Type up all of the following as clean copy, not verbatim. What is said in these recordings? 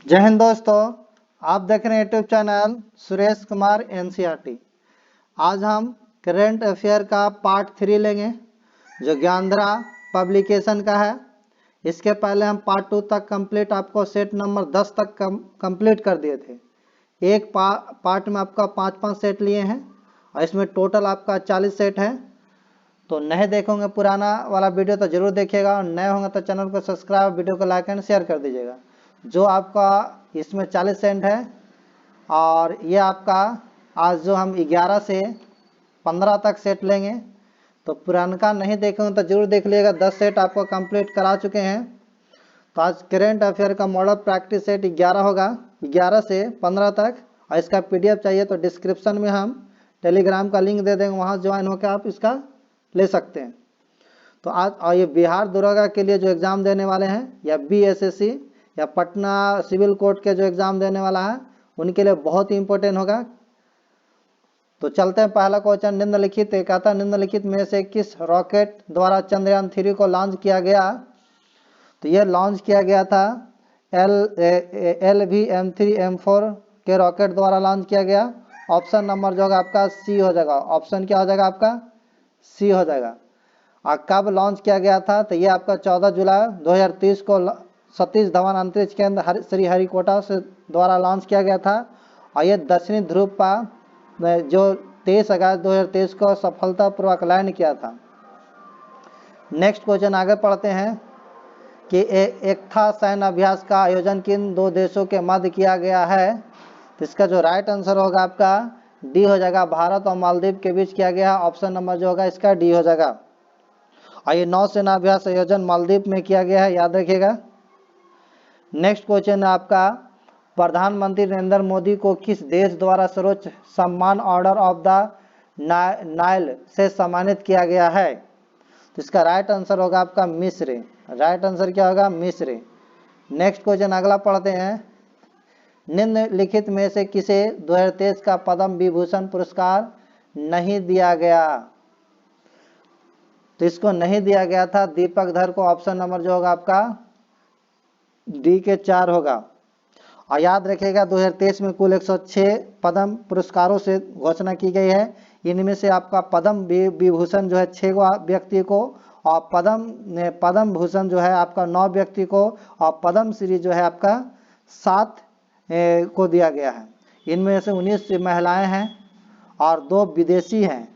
जय हिंद दोस्तों, आप देख रहे हैं YouTube channel Suresh Kumar NCERT. आज हम करंट अफेयर का पार्ट 3 लेंगे जो ज्ञानधारा पब्लिकेशन का है। इसके पहले हम पार्ट 2 तक कंप्लीट आपको सेट नंबर 10 तक कंप्लीट कर दिए थे। एक पार्ट में आपका 5-5 सेट लिए हैं और इसमें टोटल आपका 40 सेट है। तो नए देखोगे पुराना वाला वीडियो तो जरूर देखिएगा और नए होंगे तो चैनल को सब्सक्राइब, वीडियो को लाइक एंड शेयर कर दीजिएगा। जो आपका इसमें 40 सेट है और ये आपका आज जो हम 11 से 15 तक सेट लेंगे। तो पुरानका नहीं देखेंगे तो जरूर देख लीजिएगा। 10 सेट आपको कंप्लीट करा चुके हैं। तो आज करेंट अफेयर का मॉडल प्रैक्टिस सेट 11 होगा, 11 से 15 तक। और इसका पीडीएफ चाहिए तो डिस्क्रिप्शन में हम टेलीग्राम का लिंक दे देंगे, वहाँ ज्वाइन होकर आप इसका ले सकते हैं। तो आज और ये बिहार दरोगा के लिए जो एग्ज़ाम देने वाले हैं या बीएसएससी या पटना सिविल कोर्ट के जो एग्ज़ाम देने वाला है उनके लिए बहुत ही इंपॉर्टेंट होगा। तो चलते हैं। पहला क्वेश्चन निम्नलिखित कहता है निम्नलिखित में से किस रॉकेट द्वारा चंद्रयान 3 को लॉन्च किया गया। तो ये लॉन्च किया गया था LVM3M4 के रॉकेट द्वारा लॉन्च किया गया। ऑप्शन नंबर जो होगा आपका सी हो जाएगा। ऑप्शन क्या हो जाएगा आपका सी हो जाएगा। और कब लॉन्च किया गया था तो ये आपका 14 जुलाई 2023 को सतीश धवन अंतरिक्ष केंद्र श्रीहरिकोटा से द्वारा लॉन्च किया गया था। और ये दक्षिणी ध्रुव पर जो 23 अगस्त 2023 को सफलतापूर्वक लैंड किया था। नेक्स्ट क्वेश्चन आगे पढ़ते हैं कि एकता सैन्य अभ्यास का आयोजन किन दो देशों के मध्य किया गया है। तो इसका जो राइट आंसर होगा आपका डी हो जाएगा। भारत और मालदीव के बीच किया गया। ऑप्शन नंबर जो होगा इसका डी हो जाएगा। और ये नौसेना अभ्यास आयोजन मालदीव में किया गया है, याद रखिएगा। नेक्स्ट क्वेश्चन है आपका प्रधानमंत्री नरेंद्र मोदी को किस देश द्वारा सर्वोच्च सम्मान ऑर्डर ऑफ द नाइल से सम्मानित किया गया है। तो इसका राइट आंसर होगा आपका मिस्र। राइट आंसर क्या होगा मिस्र। नेक्स्ट क्वेश्चन अगला पढ़ते हैं। निम्नलिखित में से किसे 2023 का पद्म विभूषण पुरस्कार नहीं दिया गया। तो इसको नहीं दिया गया था दीपक धर को। ऑप्शन नंबर जो होगा आपका डी के 4 होगा। और याद रखिएगा 2023 में कुल 106 पद्म पुरस्कारों से घोषणा की गई है। इनमें से आपका पद्म विभूषण जो है 6 व्यक्ति को और पद्म भूषण जो है आपका 9 व्यक्ति को और पद्म श्री जो है आपका 7 को दिया गया है। इनमें से 19 महिलाएं हैं और 2 विदेशी हैं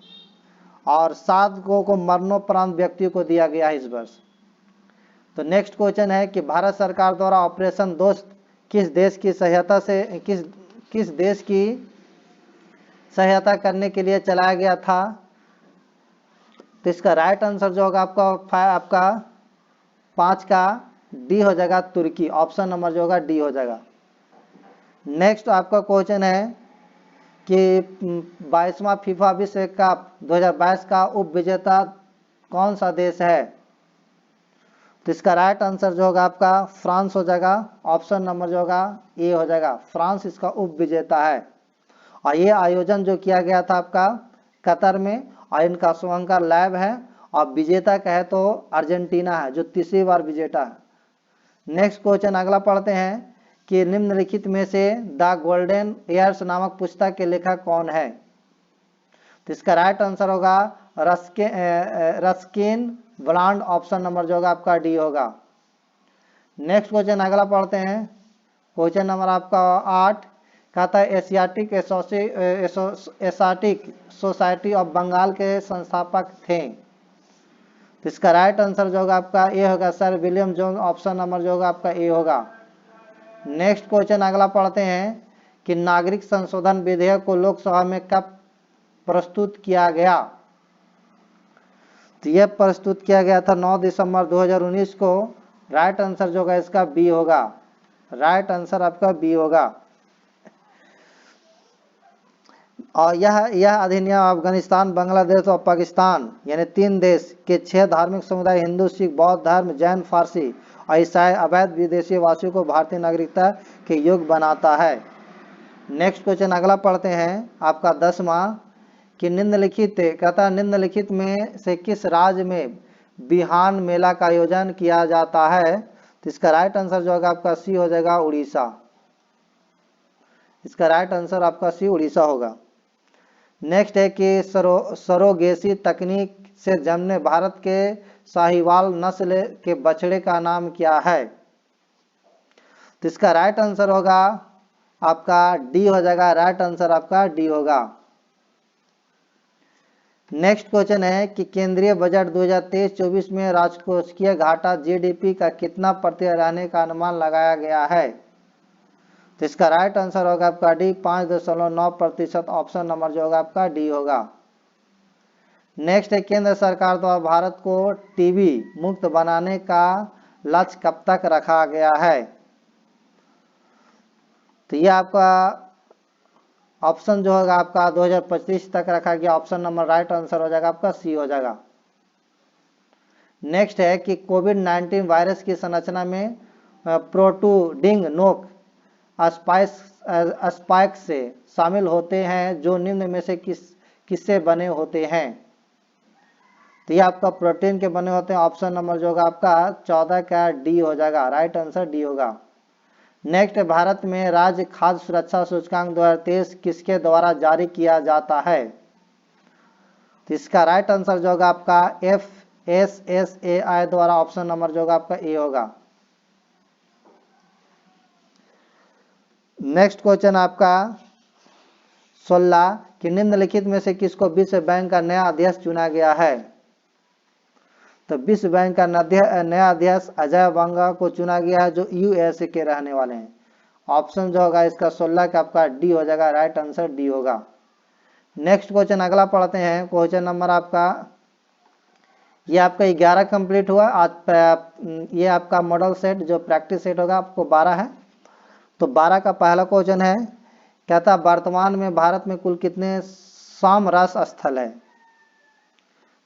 और 7 को मरणोपरांत व्यक्तियों को दिया गया है इस वर्ष। तो नेक्स्ट क्वेश्चन है कि भारत सरकार द्वारा ऑपरेशन दोस्त किस देश की सहायता करने के लिए चलाया गया था। तो इसका राइट आंसर जो होगा आपका 5 का डी हो जाएगा तुर्की। ऑप्शन नंबर जो होगा डी हो जाएगा। नेक्स्ट आपका क्वेश्चन है कि 22वां फीफा विश्व कप 2022 का उप विजेता कौन सा देश है। तो इसका राइट आंसर जो होगा आपका फ्रांस हो जाएगा। ऑप्शन नंबर जो होगा ए हो जाएगा। फ्रांस इसका उप विजेता है। और ये आयोजन जो किया गया था आपका कतर में और इनका शुभंकर लैब है। और विजेता कहे तो अर्जेंटीना है जो तीसरी बार विजेता है। नेक्स्ट क्वेश्चन अगला पढ़ते हैं कि निम्नलिखित में से द गोल्डन ईयर्स नामक पुस्तक के लेखक कौन है। तो इसका राइट आंसर होगा रस्किन ब्रांड। ऑप्शन नंबर जो होगा आपका डी होगा। नेक्स्ट क्वेश्चन अगला पढ़ते हैं। क्वेश्चन नंबर आपका 8 कहता है एशियाटिक सोसाइटी ऑफ बंगाल के संस्थापक थे। तो इसका राइट आंसर जो होगा आपका ए होगा sir William Jones. Option number जो होगा आपका ए होगा। नेक्स्ट क्वेश्चन अगला पढ़ते हैं कि नागरिक संशोधन विधेयक को लोकसभा में कब प्रस्तुत किया गया। तो यह प्रस्तुत किया गया था 9 दिसंबर 2019 को। राइट आंसर जो होगा इसका बी होगा। राइट आंसर आपका बी होगा। और यह अधिनियम अफगानिस्तान, बांग्लादेश और पाकिस्तान यानी 3 देश के 6 धार्मिक समुदाय हिंदू, सिख, बौद्ध धर्म, जैन, फारसी और ईसाई अवैध विदेशी वासियों को भारतीय नागरिकता के योग्य बनाता है। नेक्स्ट क्वेश्चन अगला पढ़ते हैं आपका 10वां कि निम्नलिखित में से किस राज्य में बिहान मेला का आयोजन किया जाता है। तो इसका राइट आंसर जो होगा आपका सी हो जाएगा उड़ीसा। इसका राइट आंसर आपका सी उड़ीसा होगा। नेक्स्ट है कि सरोगेसी तकनीक से जन्मे भारत के साहिवाल नस्ल के बछड़े का नाम क्या है? तो इसका राइट आंसर होगा आपका डी हो जाएगा, राइट आंसर आपका डी होगा। नेक्स्ट क्वेश्चन है कि केंद्रीय बजट 2023-24 में राजकोषीय घाटा जीडीपी का कितना प्रतिशत रहने का अनुमान लगाया गया है? तो इसका राइट आंसर होगा आपका डी 5.9%, ऑप्शन नंबर जो होगा आपका डी होगा। नेक्स्ट है केंद्र सरकार द्वारा भारत को टीबी मुक्त बनाने का लक्ष्य कब तक रखा गया है? तो ये आपका ऑप्शन जो होगा आपका 2025 तक रखा गया, ऑप्शन नंबर राइट आंसर हो जाएगा आपका सी हो जाएगा। नेक्स्ट है कि कोविड-19 वायरस की संरचना में प्रोटूडिंग नोक स्पाइक से शामिल होते हैं जो निम्न में से किससे बने होते हैं? तो ये आपका प्रोटीन के बने होते हैं, ऑप्शन नंबर जो होगा आपका 14 का डी हो जाएगा, राइट आंसर डी होगा। नेक्स्ट, भारत में राज्य खाद्य सुरक्षा सूचकांक 2023 किसके द्वारा जारी किया जाता है? तो इसका राइट आंसर जो होगा आपका FSSAI द्वारा, ऑप्शन नंबर जो होगा आपका ए होगा। नेक्स्ट क्वेश्चन आपका 16 कि निम्नलिखित में से किसको विश्व बैंक का नया अध्यक्ष चुना गया है? तो विश्व बैंक का नया अध्यक्ष अजय बंगा को चुना गया है जो यूएसए के रहने वाले हैं। ऑप्शन जो होगा इसका 16 का आपका डी हो जाएगा, राइट आंसर डी होगा। नेक्स्ट क्वेश्चन अगला पढ़ते हैं। क्वेश्चन नंबर आपका ये आपका 11 कंप्लीट हुआ आज। ये आपका मॉडल सेट जो प्रैक्टिस सेट होगा आपको 12 है। तो 12 का पहला क्वेश्चन है, कहता वर्तमान में भारत में कुल कितने सामरस स्थल है?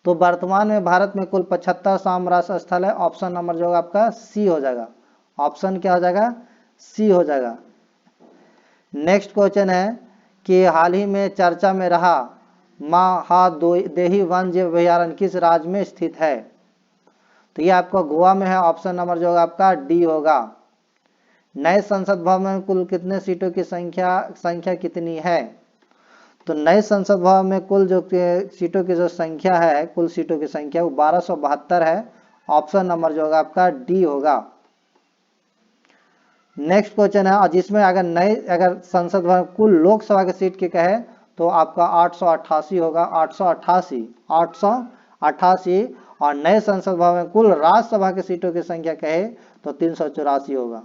तो वर्तमान में भारत में कुल 75 सामरस स्थल है, ऑप्शन नंबर जो होगा आपका सी हो जाएगा। ऑप्शन क्या हो जाएगा? सी हो जाएगा। नेक्स्ट क्वेश्चन है कि हाल ही में चर्चा में रहा महादेही वन्य अभयारण्य किस राज्य में स्थित है? तो ये आपका गोवा में है, ऑप्शन नंबर जो होगा आपका डी होगा। नए संसद भवन में कुल कितने सीटों की संख्या कितनी है? तो नए संसद भवन में कुल जो सीटों की जो संख्या है, कुल सीटों की संख्या वो 1272 है, ऑप्शन नंबर जो होगा आपका डी होगा। नेक्स्ट क्वेश्चन है, जिसमें अगर संसद भवन कुल लोकसभा की सीट की कहे तो आपका 888 होगा, 888। और नए संसद भवन में कुल राज्यसभा की सीटों की संख्या कहे तो 384 होगा।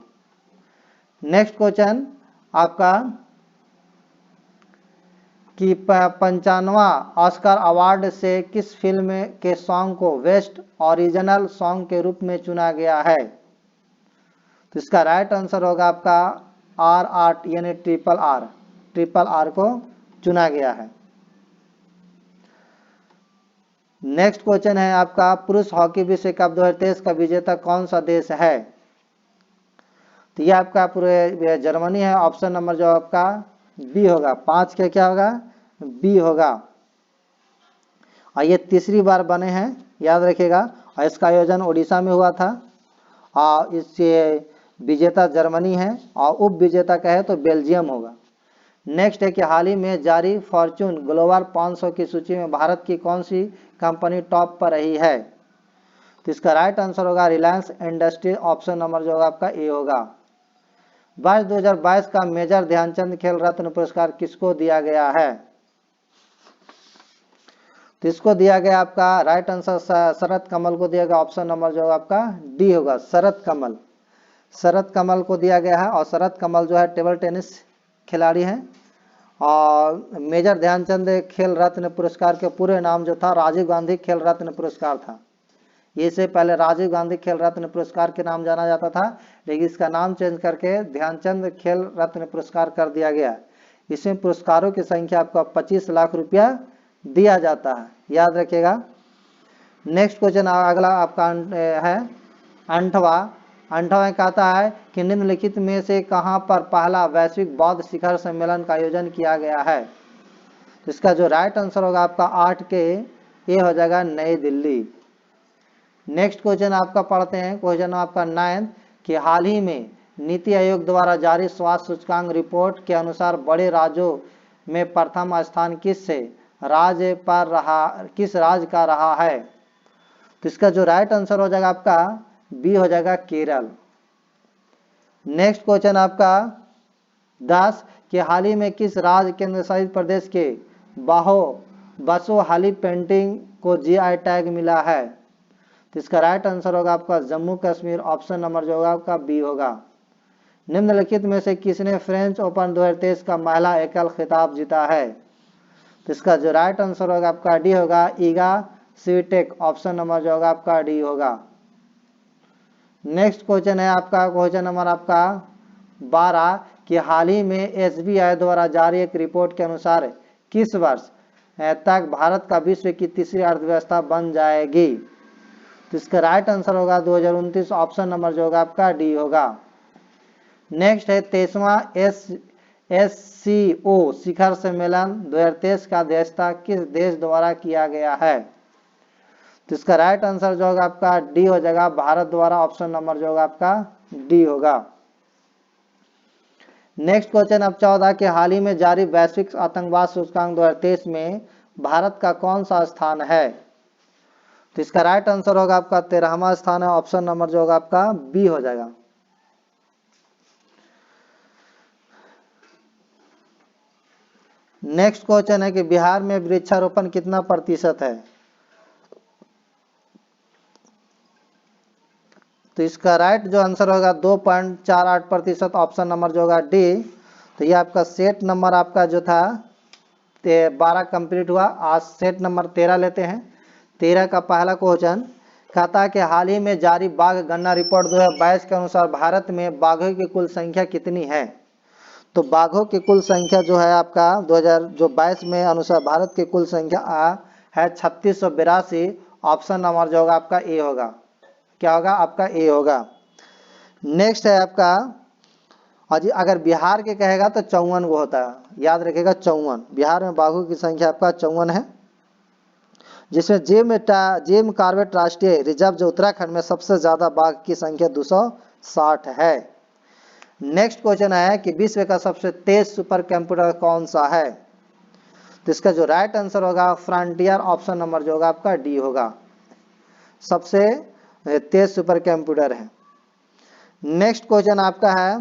नेक्स्ट क्वेश्चन आपका कि 95वां ऑस्कर अवार्ड से किस फिल्म के सॉन्ग को बेस्ट ओरिजिनल सॉन्ग के रूप में चुना गया है? तो इसका राइट आंसर होगा आपका RR यानी ट्रिपल आर को चुना गया है। नेक्स्ट क्वेश्चन है आपका पुरुष हॉकी विश्व कप 2023 का विजेता कौन सा देश है? तो ये आपका पूरे जर्मनी है, ऑप्शन नंबर जो आपका बी होगा। 5 के क्या होगा? बी होगा। और ये तीसरी बार बने हैं, याद रखिएगा। और इसका आयोजन उड़ीसा में हुआ था और इससे विजेता जर्मनी है और उप विजेता कहे तो बेल्जियम होगा। नेक्स्ट है कि हाल ही में जारी फॉर्च्यून ग्लोबल 500 की सूची में भारत की कौन सी कंपनी टॉप पर रही है? तो इसका राइट आंसर होगा रिलायंस इंडस्ट्री, ऑप्शन नंबर जो होगा आपका ए होगा। 2022 का मेजर ध्यानचंद खेल रत्न पुरस्कार किसको दिया गया है? तो इसको दिया गया आपका राइट आंसर शरद कमल को दिया गया, ऑप्शन नंबर जो आपका डी होगा, शरद कमल को दिया गया है। और शरद कमल जो है टेबल टेनिस खिलाड़ी हैं और मेजर ध्यानचंद खेल रत्न पुरस्कार के पूरे नाम जो था राजीव गांधी खेल रत्न पुरस्कार था। इससे पहले राजीव गांधी खेल रत्न पुरस्कार के नाम जाना जाता था, लेकिन इसका नाम चेंज करके ध्यानचंद खेल रत्न पुरस्कार कर दिया गया। इसमें पुरस्कारों की संख्या आपको 25 लाख रुपया दिया जाता है, याद रखिएगा। नेक्स्ट क्वेश्चन अगला आपका है 8वां कहता है कि निम्नलिखित में से कहां पर पहला वैश्विक बौद्ध शिखर सम्मेलन का आयोजन किया गया है? तो इसका जो राइट आंसर होगा आपका 8 के ये हो जाएगा नई दिल्ली। नेक्स्ट क्वेश्चन आपका पढ़ते हैं। क्वेश्चन आपका 9 कि हाल ही में नीति आयोग द्वारा जारी स्वास्थ्य सूचकांक रिपोर्ट के अनुसार बड़े राज्यों में प्रथम स्थान किस राज्य का रहा है? तो इसका जो राइट आंसर हो जाएगा आपका बी हो जाएगा केरल। नेक्स्ट क्वेश्चन आपका 10 कि हाल ही में किस राज्य केंद्र शासित प्रदेश के बसोहाली पेंटिंग को जीआई टैग मिला है? तो इसका राइट आंसर होगा आपका जम्मू कश्मीर। ऑप्शन नंबर जो होगा आपका बी होगा। निम्नलिखित में से किसने फ्रेंच ओपन 2023 का महिला एकल खिताब जीता है? तो इसका जो राइट आंसर होगा आपका डी होगा ईगा स्वीटेक। ऑप्शन नंबर जो होगा आपका डी होगा। नेक्स्ट क्वेश्चन है आपका क्वेश्चन नंबर आपका 12 कि हाल ही में एसबीआई द्वारा जारी एक रिपोर्ट के अनुसार किस वर्ष तक भारत का विश्व की तीसरी अर्थव्यवस्था बन जाएगी? तो इसका राइट आंसर होगा 2029। ऑप्शन नंबर जो होगा आपका डी होगा। नेक्स्ट है 23वां SCO शिखर सम्मेलन 2023 का अध्यक्षता किस देश द्वारा किया गया है? तो इसका राइट आंसर जो होगा आपका डी हो जाएगा भारत द्वारा। ऑप्शन नंबर जो होगा आपका डी होगा। नेक्स्ट क्वेश्चन अब 14 के हाल ही में जारी वैश्विक आतंकवाद सूचकांक 2023 में भारत का कौन सा स्थान है? तो इसका राइट आंसर होगा आपका 13वां स्थान है। ऑप्शन नंबर जो होगा आपका बी हो जाएगा। नेक्स्ट क्वेश्चन है कि बिहार में वृक्षारोपण कितना प्रतिशत है? तो इसका राइट जो आंसर होगा 2.48%। ऑप्शन नंबर जो होगा डी। तो ये आपका सेट नंबर आपका जो था 12 कंप्लीट हुआ। आज सेट नंबर 13 लेते हैं। 13 का पहला क्वेश्चन कहता है कि हाल ही में जारी बाघ गणना रिपोर्ट 2022 के अनुसार भारत में बाघों की कुल संख्या कितनी है? तो बाघों की कुल संख्या जो है आपका 2022 में अनुसार भारत की कुल संख्या है 3682। ऑप्शन नंबर जो होगा आपका ए होगा। क्या होगा आपका ए होगा। नेक्स्ट है आपका अगर बिहार के कहेगा तो 54 वो होता है, याद रखिएगा 54। बिहार में बाघों की संख्या आपका 54 है, जिसमें जिम कॉर्बेट राष्ट्रीय रिजर्व जो उत्तराखंड में सबसे ज्यादा बाघ की संख्या 260 है। नेक्स्ट क्वेश्चन है कि विश्व का सबसे तेज सुपर कंप्यूटर कौन सा है? तो इसका जो राइट आंसर होगा फ्रंटियर। ऑप्शन नंबर जो होगा आपका डी होगा। सबसे तेज सुपर कंप्यूटर है। नेक्स्ट क्वेश्चन आपका है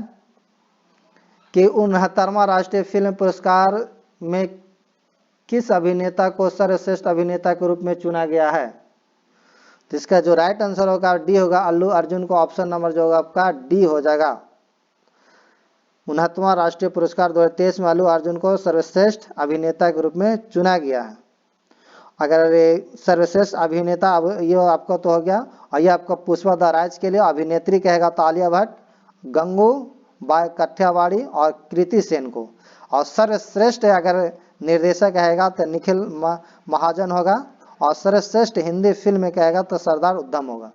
कि 69वां राष्ट्रीय फिल्म पुरस्कार में किस अभिनेता को सर्वश्रेष्ठ अभिनेता के रूप में चुना गया है? तो इसका जो राइट आंसर होगा डी होगा अल्लू अर्जुन को। ऑप्शन नंबर जो होगा आपका डी हो जाएगा। 69वां राष्ट्रीय पुरस्कार 2023 में अल्लू अर्जुन को सर्वश्रेष्ठ अभिनेता के रूप में चुना गया है। अगर सर्वश्रेष्ठ अभिनेता ये आपका तो हो गया। और ये आपका पुष्पा द राज के लिए अभिनेत्री कहेगा तो आलिया भट्ट, गंगू बाय काठियावाड़ी और कृति सेन को। और सर्वश्रेष्ठ अगर निर्देशक कहेगा तो निखिल महाजन होगा। और सर्वश्रेष्ठ हिंदी फिल्म कहेगा तो सरदार उद्धम होगा।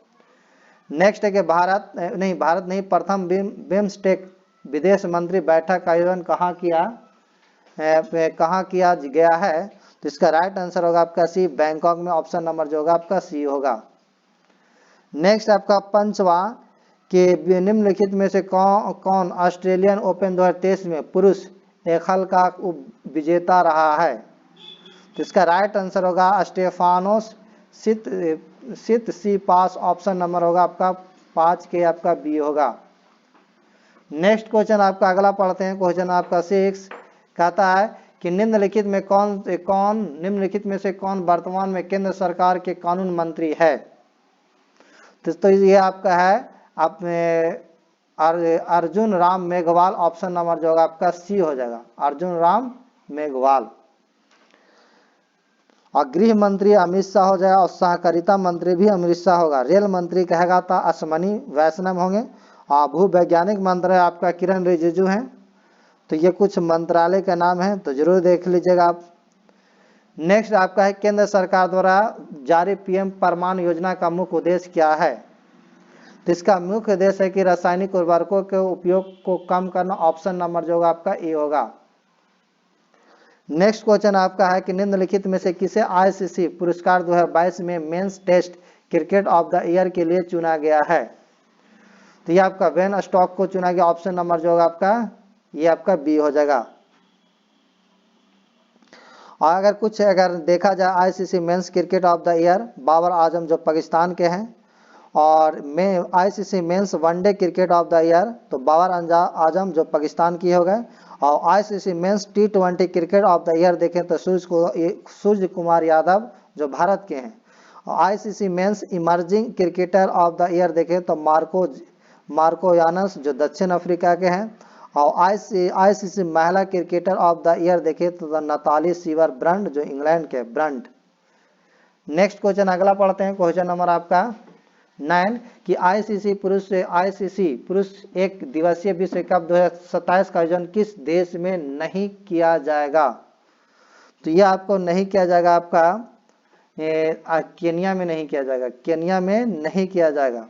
नेक्स्ट है कि भारत नहीं प्रथम बिम्स्टेक विदेश मंत्री बैठक का आयोजन कहाँ किया गया है? तो इसका राइट आंसर होगा आपका सी बैंकॉक में। ऑप्शन नंबर जो होगा आपका सी होगा। नेक्स्ट आपका 5वां कि निम्नलिखित में से कौन ऑस्ट्रेलियन ओपन 2023 में पुरुष एकल का विजेता रहा है? तो इसका राइट आंसर होगा स्टेफानोस सितसिपास। ऑप्शन नंबर होगा आपका 5 के आपका बी होगा। नेक्स्ट क्वेश्चन आपका अगला पढ़ते हैं। क्वेश्चन आपका 6 कहता है कि निम्नलिखित में से कौन वर्तमान में केंद्र सरकार के कानून मंत्री है? तो ये आपका है अर्जुन राम मेघवाल। ऑप्शन नंबर जो होगा आपका सी हो जाएगा अर्जुन राम मेघवाल। और गृह मंत्री अमित शाह हो जाएगा और सहकारिता मंत्री भी अमित शाह होगा। रेल मंत्री कहेगा था अश्वनी वैष्णव होंगे। और भू वैज्ञानिक मंत्री आपका किरण रिजिजू हैं। तो ये कुछ मंत्रालय का नाम है, तो जरूर देख लीजिएगा आप। नेक्स्ट आपका है केंद्र सरकार द्वारा जारी पीएम परमान योजना का मुख्य उद्देश्य क्या है? तो इसका मुख्य उद्देश्य है कि रासायनिक उर्वरकों के उपयोग को कम करना। ऑप्शन नंबर जो होगा आपका ए होगा। नेक्स्ट क्वेश्चन आपका है कि निम्नलिखित में से किसे आईसीसी पुरस्कार 2022 में men's test cricket of the year के लिए चुना गया है? तो ये आपका वेन स्टॉक को चुना गया, ऑप्शन नंबर जो होगा आपका ये आपका बी हो जाएगा। और अगर देखा जाए ICC men's cricket of the year, Babar Azam जो पाकिस्तान के हैं, और में ICC men's one day cricket of the year तो बाबर आजम जो पाकिस्तान की हो गए। और आईसीसी मेंस टी20 क्रिकेट ऑफ द ईयर देखें तो सूर्य कुमार यादव जो भारत के हैं। और ICC mains emerging cricketer of the year देखें तो मार्को यानस जो दक्षिण अफ्रीका के हैं। और आईसीसी महिला क्रिकेटर ऑफ द ईयर देखें तो नताली सीवर ब्रंट जो इंग्लैंड के ब्रंट। नेक्स्ट क्वेश्चन अगला पढ़ते हैं, क्वेश्चन नंबर आपका 9 कि आईसीसी पुरुष एक दिवसीय विश्व कप 2027 का आयोजन किस देश में नहीं किया जाएगा। तो यह आपको नहीं किया जाएगा, आपका केनिया में नहीं किया जाएगा, केनिया में नहीं किया जाएगा।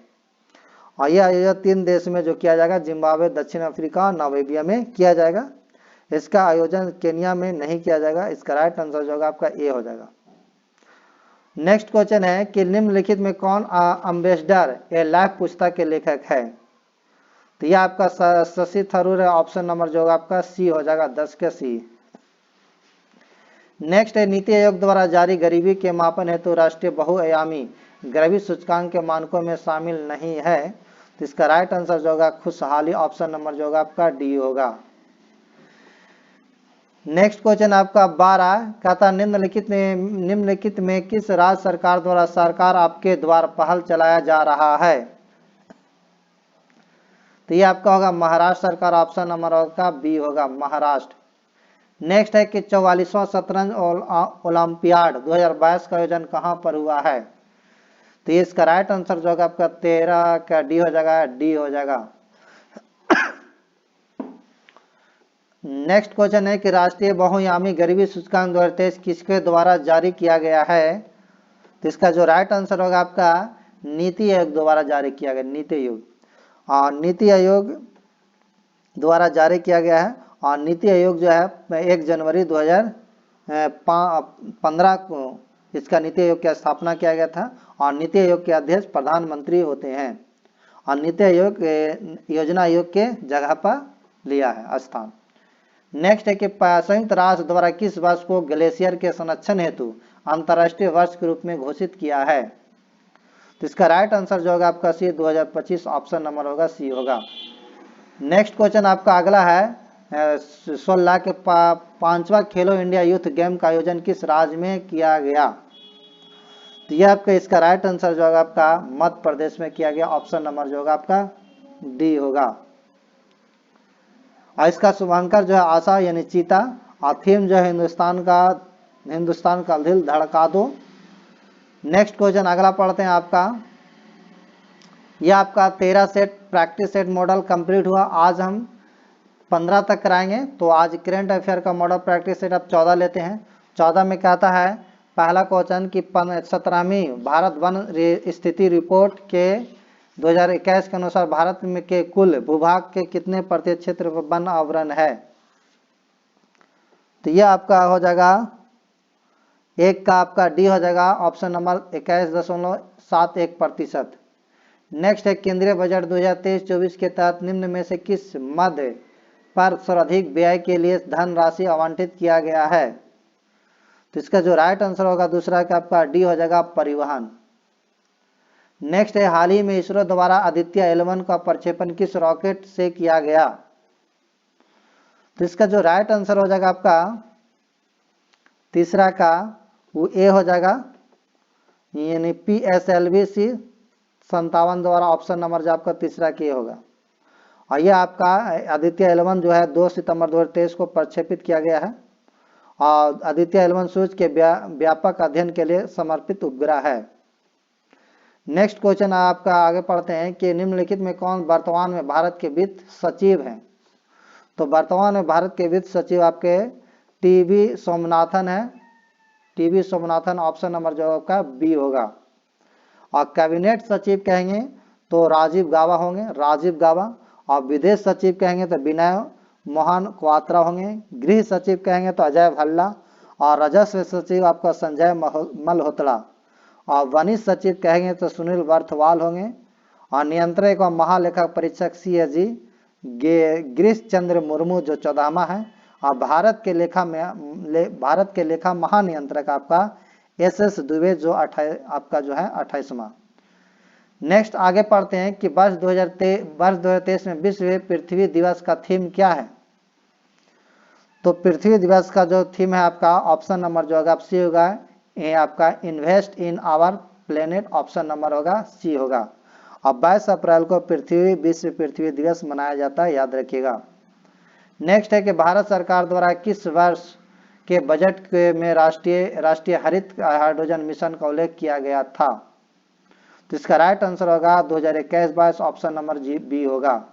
और यह आयोजन 3 देश में जो किया जाएगा, जिम्बाब्वे, दक्षिण अफ्रीका और नामीबिया में किया जाएगा। इसका आयोजन केनिया में नहीं किया जाएगा। इसका राइट आंसर जो होगा आपका ए हो जाएगा। नेक्स्ट क्वेश्चन है कि निम्नलिखित में कौन अम्बेसडर ए लाइफ पुस्तक के लेखक है। तो यह आपका शशि थरूर है, ऑप्शन नंबर जो होगा आपका सी हो जाएगा, 10 के सी। नेक्स्ट है नीति आयोग द्वारा जारी गरीबी के मापन हेतु राष्ट्रीय बहुआयामी गरीबी सूचकांक के मानकों में शामिल नहीं है। तो इसका राइट आंसर जो होगा खुशहाली, ऑप्शन नंबर जो होगा आपका डी होगा। नेक्स्ट क्वेश्चन आपका 12 कहता निम्नलिखित में किस राज्य सरकार द्वारा सरकार आपके द्वार पहल चलाया जा रहा है। तो ये आपका होगा महाराष्ट्र सरकार, ऑप्शन नंबर आपका बी होगा, महाराष्ट्र। नेक्स्ट है कि 44वां शतरंज ओलंपियाड 2022 का आयोजन कहां पर हुआ है। तो इसका राइट आंसर जो होगा आपका 13 का डी हो जाएगा, डी हो जाएगा। नेक्स्ट क्वेश्चन है कि राष्ट्रीय बहुआयामी गरीबी सूचकांक 2023 किसके द्वारा जारी किया गया है। तो इसका जो राइट आंसर होगा आपका नीति आयोग द्वारा जारी किया गया, नीति आयोग। और नीति आयोग द्वारा जारी किया गया है। और नीति आयोग जो है 1 जनवरी 2015 को इसका नीति आयोग की स्थापना किया गया था। और नीति आयोग के अध्यक्ष प्रधानमंत्री होते हैं। और नीति आयोग योजना आयोग के जगह पर लिया है स्थान। नेक्स्ट है कि संयुक्त राष्ट्र द्वारा किस वर्ष को ग्लेशियर के संरक्षण हेतु अंतर्राष्ट्रीय वर्ष के रूप में घोषित किया है। तो इसका राइट आंसर जो होगा आपका सी 2025, ऑप्शन नंबर होगा सी होगा। नेक्स्ट क्वेश्चन आपका अगला है 16 के 5वां खेलो इंडिया यूथ गेम का आयोजन किस राज्य में किया गया। तो यह आपका इसका राइट आंसर जो होगा आपका मध्य प्रदेश में किया गया, ऑप्शन नंबर जो होगा आपका डी होगा। और इसका शुभांकर जो है आशा यानी चीता। और थीम जो है हिंदुस्तान का दिल धड़का दो। नेक्स्ट क्वेश्चन अगला पढ़ते हैं आपका, यह आपका 13 set practice set model complete हुआ। आज हम 15 तक कराएंगे। तो आज करंट अफेयर का मॉडल प्रैक्टिस सेट आप 14 लेते हैं। 14 में कहता है पहला क्वेश्चन कि 17वीं भारत वन स्थिति रिपोर्ट के 2021 के अनुसार भारत में के कुल भूभाग के कितने प्रतिशत क्षेत्र पर वन आवरण है। तो यह आपका हो जाएगा 1 का आपका डी हो जाएगा, ऑप्शन नंबर 21.71%। नेक्स्ट है केंद्रीय बजट 2023-24 के तहत निम्न में से किस मद पर सर्वाधिक व्यय के लिए धनराशि आवंटित किया गया है। तो इसका जो राइट आंसर होगा दूसरा का आपका डी हो जाएगा, परिवहन। नेक्स्ट है हाल ही में इसरो द्वारा आदित्य L1 का प्रक्षेपण किस रॉकेट से किया गया। तो इसका जो राइट आंसर हो जाएगा आपका तीसरा का वो ए हो जाएगा, यानी PSLV-57 द्वारा, ऑप्शन नंबर जो आपका तीसरा के होगा। और यह आपका आदित्य L1 जो है 2 सितंबर 2023 को प्रक्षेपित किया गया है। और आदित्य L1 सूर्य के व्यापक अध्ययन के लिए समर्पित उपग्रह है। नेक्स्ट क्वेश्चन आपका आगे पढ़ते हैं कि निम्नलिखित में कौन वर्तमान में भारत के वित्त सचिव हैं। तो वर्तमान में भारत के वित्त सचिव आपके टीवी सोमनाथन है, टीवी सोमनाथन, ऑप्शन नंबर जो आपका बी होगा। और कैबिनेट सचिव कहेंगे तो राजीव गाबा होंगे, राजीव गाबा। और विदेश सचिव कहेंगे तो विनय मोहन क्वात्रा होंगे। गृह सचिव कहेंगे तो अजय भल्ला। और राजस्व सचिव आपका संजय मल्होत्रा। और वाणिज्य सचिव कहेंगे तो सुनील बर्थवाल होंगे। और नियंत्रक व महालेखा परीक्षक CAG गिरीश चंद्र मुर्मू जो 14वां है, और भारत के लेखा महानियंत्रक आपका SS दुबे जो आपका जो है 28वां। नेक्स्ट आगे पढ़ते हैं कि वर्ष 2023 में विश्व पृथ्वी दिवस का थीम क्या है। तो पृथ्वी दिवस का जो थीम है आपका ऑप्शन नंबर जो होगा सी होगा, ये आपका invest in our planet, option number होगा सी होगा। और 22 अप्रैल को विश्व पृथ्वी दिवस मनाया जाता है, याद रखिएगा। नेक्स्ट है कि भारत सरकार द्वारा किस वर्ष के बजट में राष्ट्रीय हरित हाइड्रोजन मिशन का उल्लेख किया गया था। तो इसका राइट आंसर होगा 2021-22, ऑप्शन नंबर बी होगा।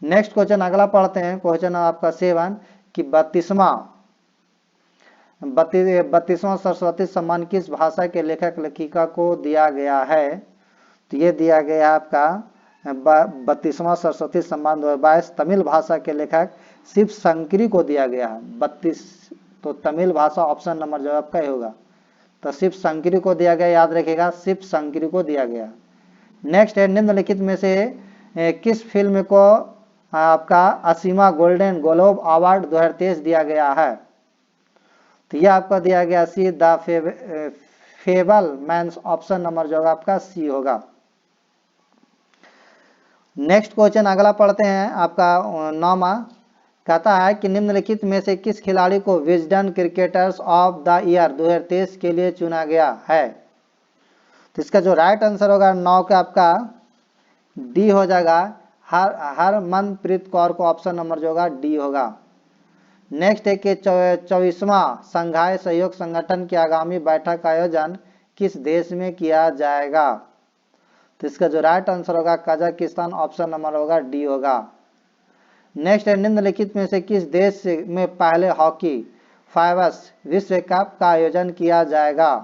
नेक्स्ट क्वेश्चन अगला पढ़ते हैं, क्वेश्चन आपका 7 कि 32वां सरस्वती सम्मान किस भाषा के लेखक लेखिका को दिया गया है। तो ये दिया गया आपका 32वां सरस्वती सम्मान 2022 तमिल भाषा के लेखक शिव शंकरी को दिया गया है। 32 तो तमिल भाषा ऑप्शन नंबर जो आपका ही होगा, तो शिव शंकरी को दिया गया, याद रखिएगा शिव शंकरी को दिया गया। नेक्स्ट है निम्नलिखित में से किस फिल्म को आपका असीमा गोल्डन ग्लोब अवार्ड 2023 दिया गया है। तो यह आपका दिया गया C the Fabelmans, option number जो होगा आपका सी होगा। नेक्स्ट क्वेश्चन अगला पढ़ते हैं आपका 9वां, कहता है कि निम्नलिखित में से किस खिलाड़ी को Wisden cricketers of the year 2023 के लिए चुना गया है। तो इसका जो राइट आंसर होगा 9 का आपका डी हो जाएगा, हरमनप्रीत कौर को ऑप्शन नंबर जो होगा डी होगा। नेक्स्ट है कि 24वां संघाई सहयोग संगठन की आगामी बैठक का आयोजन किस देश में किया जाएगा। तो इसका जो राइट आंसर होगा कजाकिस्तान, ऑप्शन नंबर होगा डी होगा। नेक्स्ट है निम्नलिखित में से किस देश में पहले हॉकी 5 विश्व कप का आयोजन किया जाएगा।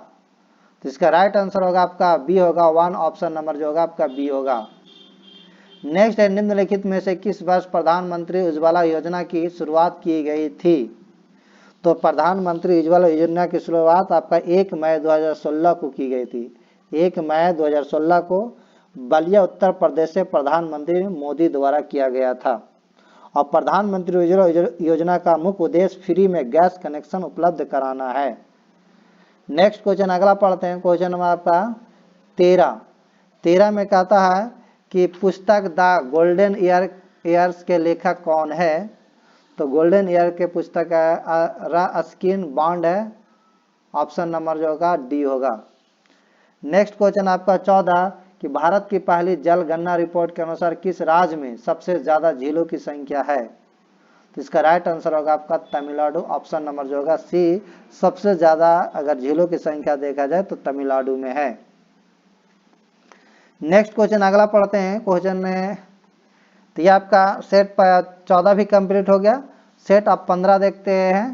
तो इसका राइट आंसर होगा आपका बी होगा 1, ऑप्शन नंबर जो होगा आपका बी होगा। नेक्स्ट है निम्नलिखित में से किस वर्ष प्रधानमंत्री उज्ज्वला योजना की शुरुआत की गई थी। तो प्रधानमंत्री उज्ज्वला योजना की शुरुआत आपका 1 मई 2016 को की गई थी। 1 मई 2016 को बलिया उत्तर प्रदेश से प्रधानमंत्री मोदी द्वारा किया गया था। और प्रधानमंत्री उज्ज्वला योजना का मुख्य उद्देश्य फ्री में गैस कनेक्शन उपलब्ध कराना है। नेक्स्ट क्वेश्चन अगला पढ़ते हैं, क्वेश्चन नंबर आपका 13 में कहता है कि पुस्तक द गोल्डन ईयर्स के लेखक कौन है। तो गोल्डन ईयर के पुस्तक रस्किन बॉन्ड है, ऑप्शन नंबर जो होगा डी होगा। नेक्स्ट क्वेश्चन आपका 14 कि भारत की पहली जनगणना रिपोर्ट के अनुसार किस राज्य में सबसे ज्यादा झीलों की संख्या है। तो इसका राइट आंसर होगा आपका तमिलनाडु, ऑप्शन नंबर जो होगा सी, सबसे ज्यादा अगर झीलों की संख्या देखा जाए तो तमिलनाडु में है। नेक्स्ट क्वेश्चन अगला पढ़ते हैं, क्वेश्चन में तो ये आपका सेट 14 भी कंप्लीट हो गया। सेट आप 15 देखते हैं।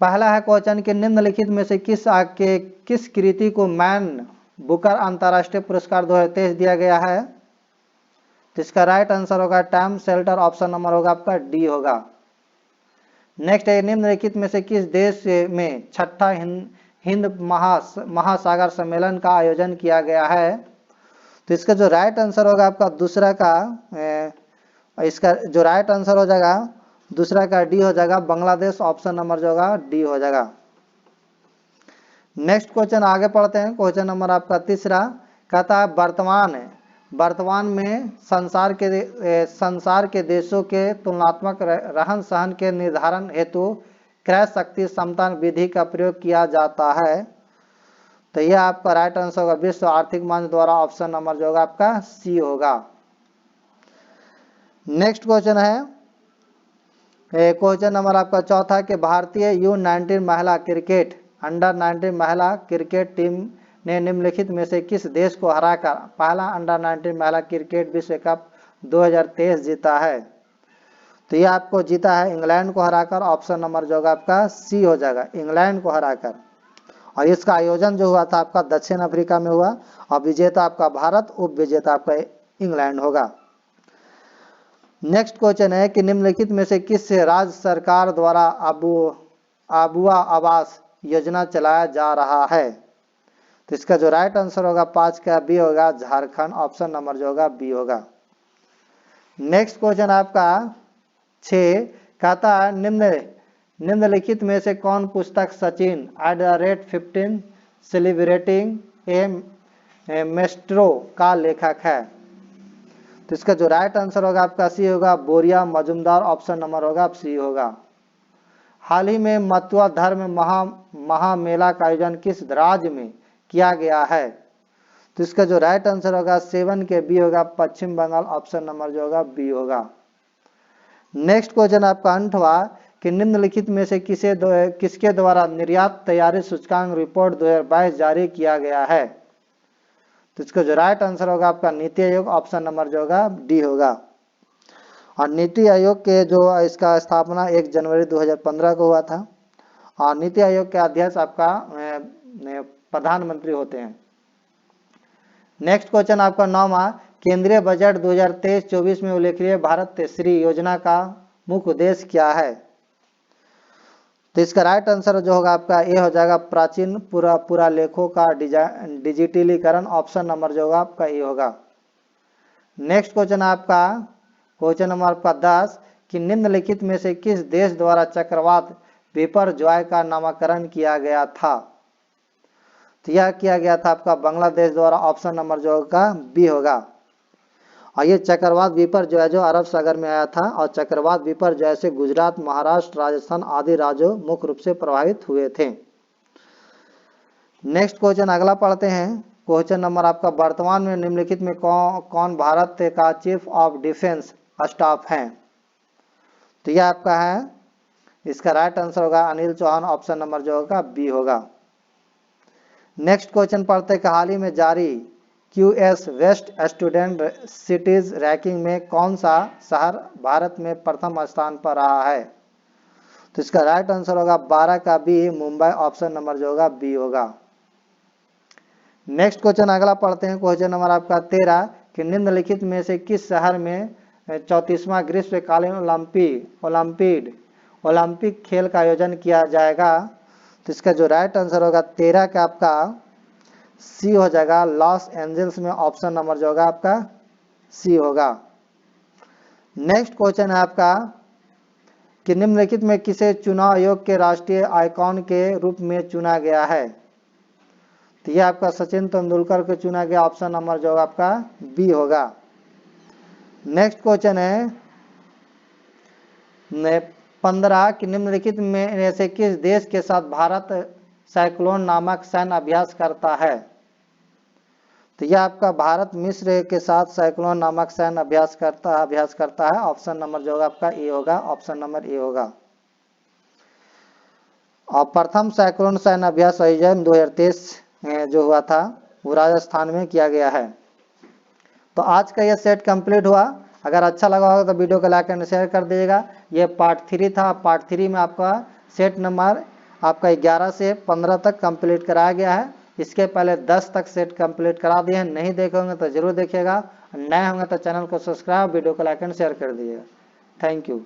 पहला है क्वेश्चन कि निम्नलिखित में से किस कृति को मैन बुकर अंतरराष्ट्रीय पुरस्कार 2023 दिया गया है। तो इसका राइट आंसर होगा टाइम शेल्टर, ऑप्शन नंबर होगा आपका डी होगा। नेक्स्ट है निम्नलिखित में से किस देश में 6ठा हिंद महासागर सम्मेलन का आयोजन किया गया है। तो इसका जो राइट आंसर होगा आपका दूसरा का इसका जो राइट आंसर हो जाएगा दूसरा का डी हो जाएगा, बांग्लादेश, ऑप्शन नंबर जो होगा डी हो जाएगा। नेक्स्ट क्वेश्चन आगे पढ़ते हैं, क्वेश्चन नंबर आपका 3 कहता है वर्तमान में संसार के देशों के तुलनात्मक रहन सहन के निर्धारण हेतु क्रय शक्ति समता विधि का प्रयोग किया जाता है। तो यह आपका राइट आंसर होगा विश्व आर्थिक मंच द्वारा, ऑप्शन नंबर जो होगा आपका सी होगा। नेक्स्ट क्वेश्चन है क्वेश्चन नंबर आपका 4 कि भारतीय U19 महिला क्रिकेट अंडर 19 महिला क्रिकेट टीम ने निम्नलिखित में से किस देश को हराकर पहला अंडर 19 महिला क्रिकेट विश्व कप 2023 जीता है। तो ये आपको जीता है इंग्लैंड को हराकर, ऑप्शन नंबर जो होगा आपका सी हो जाएगा, इंग्लैंड को हराकर। और इसका आयोजन जो हुआ था आपका दक्षिण अफ्रीका में हुआ और विजेता आपका भारत, उप विजेता आपका इंग्लैंड होगा। नेक्स्ट क्वेश्चन है कि निम्नलिखित में से किस राज्य सरकार द्वारा अबुआ आवास योजना चलाया जा रहा है। तो इसका जो राइट आंसर होगा 5 का बी होगा, झारखंड। ऑप्शन नंबर जो होगा बी होगा। नेक्स्ट क्वेश्चन आपका 6 कहता है निम्नलिखित में से कौन पुस्तक सचिन @15 सेलिब्रेटिंग ए मेस्ट्रो का लेखक है? तो इसका जो राइट आंसर होगा आपका सी होगा, बोरिया मजुमदार। ऑप्शन नंबर होगा सी होगा। हाल ही में मतुआ धर्म महामेला का आयोजन किस राज्य में किया गया है? तो इसका जो राइट आंसर होगा 7 के बी होगा, पश्चिम बंगाल। ऑप्शन नंबर जो होगा बी होगा। नेक्स्ट क्वेश्चन आपका 8वां कि निम्नलिखित में से किसके द्वारा निर्यात तैयारी सूचकांक रिपोर्ट 2022 जारी किया गया है? तो इसका जो राइट आंसर होगा आपका नीति आयोग। ऑप्शन नंबर जो होगा डी होगा। और नीति आयोग के जो इसका स्थापना 1 जनवरी 2015 को हुआ था और नीति आयोग के अध्यक्ष आपका प्रधानमंत्री होते हैं। नेक्स्ट क्वेश्चन आपका 9वां केंद्रीय बजट 2023-24 में उल्लेखनीय भारत श्री योजना का मुख्य उद्देश्य क्या है? तो इसका राइट आंसर जो होगा आपका ए हो जाएगा, प्राचीन पुरालेखों का डिजिटलीकरण। ऑप्शन नंबर जो होगा आपका ए होगा। नेक्स्ट क्वेश्चन आपका क्वेश्चन नंबर आपका 10 कि निम्नलिखित में से किस देश द्वारा चक्रवात बिपरजॉय का नामकरण किया गया था? तो यह किया गया था आपका बांग्लादेश द्वारा। ऑप्शन नंबर जो होगा बी होगा। और ये चक्रवात बिपरजॉय जो अरब सागर में आया था और चक्रवात बिपरजॉय से गुजरात, महाराष्ट्र, राजस्थान आदि राज्यों मुख्य रूप से प्रभावित हुए थे। नेक्स्ट क्वेश्चन अगला पढ़ते हैं। क्वेश्चन नंबर आपका वर्तमान में निम्नलिखित में कौन भारत का चीफ ऑफ डिफेंस स्टाफ है? तो यह आपका है, इसका राइट आंसर होगा अनिल चौहान। ऑप्शन नंबर जो होगा बी होगा। नेक्स्ट क्वेश्चन पढ़ते हैं। हाल ही में जारी QS best student cities ranking में कौन सा शहर भारत में प्रथम स्थान पर रहा है? तो इसका राइट आंसर होगा 12 का बी, मुंबई। ऑप्शन नंबर जो होगा बी होगा। नेक्स्ट क्वेश्चन अगला पढ़ते हैं। क्वेश्चन नंबर आपका 13 कि निम्नलिखित में से किस शहर में 34वां ग्रीष्मकालीन ओलंपिक खेल का आयोजन किया जाएगा? तो इसका जो राइट आंसर होगा 13 का आपका सी हो जाएगा, लॉस एंजल्स में। ऑप्शन नंबर जो होगा आपका सी होगा। नेक्स्ट क्वेश्चन है आपका कि निम्नलिखित में किसे चुनाव आयोग के राष्ट्रीय आइकॉन के रूप में चुना गया है? तो यह आपका सचिन तेंदुलकर को चुना गया। ऑप्शन नंबर जो होगा आपका बी होगा। नेक्स्ट क्वेश्चन है 15 कि निम्नलिखित में से किस देश के साथ भारत साइक्लोन नामक सैन्य अभ्यास करता है? तो यह आपका भारत मिस्र के साथ साइक्लोन नामक सैन्य अभ्यास करता है। ऑप्शन नंबर जो होगा आपका ए होगा। ऑप्शन नंबर ए होगा। और प्रथम साइक्लोन सैन्य अभ्यास आयोजन 2023 जो हुआ था वो राजस्थान में किया गया है। तो आज का यह सेट कंप्लीट हुआ। अगर अच्छा लगा होगा तो वीडियो को लाइक एंड शेयर कर दीजिएगा। ये पार्ट 3 था। पार्ट 3 में आपका सेट नंबर आपका 11 से 15 तक कंप्लीट कराया गया है। इसके पहले 10 तक सेट कंप्लीट करा दिए हैं। नहीं देखे होंगे तो जरूर देखिएगा। नए होंगे तो चैनल को सब्सक्राइब, वीडियो को लाइक एंड शेयर कर दीजिएगा। Thank you.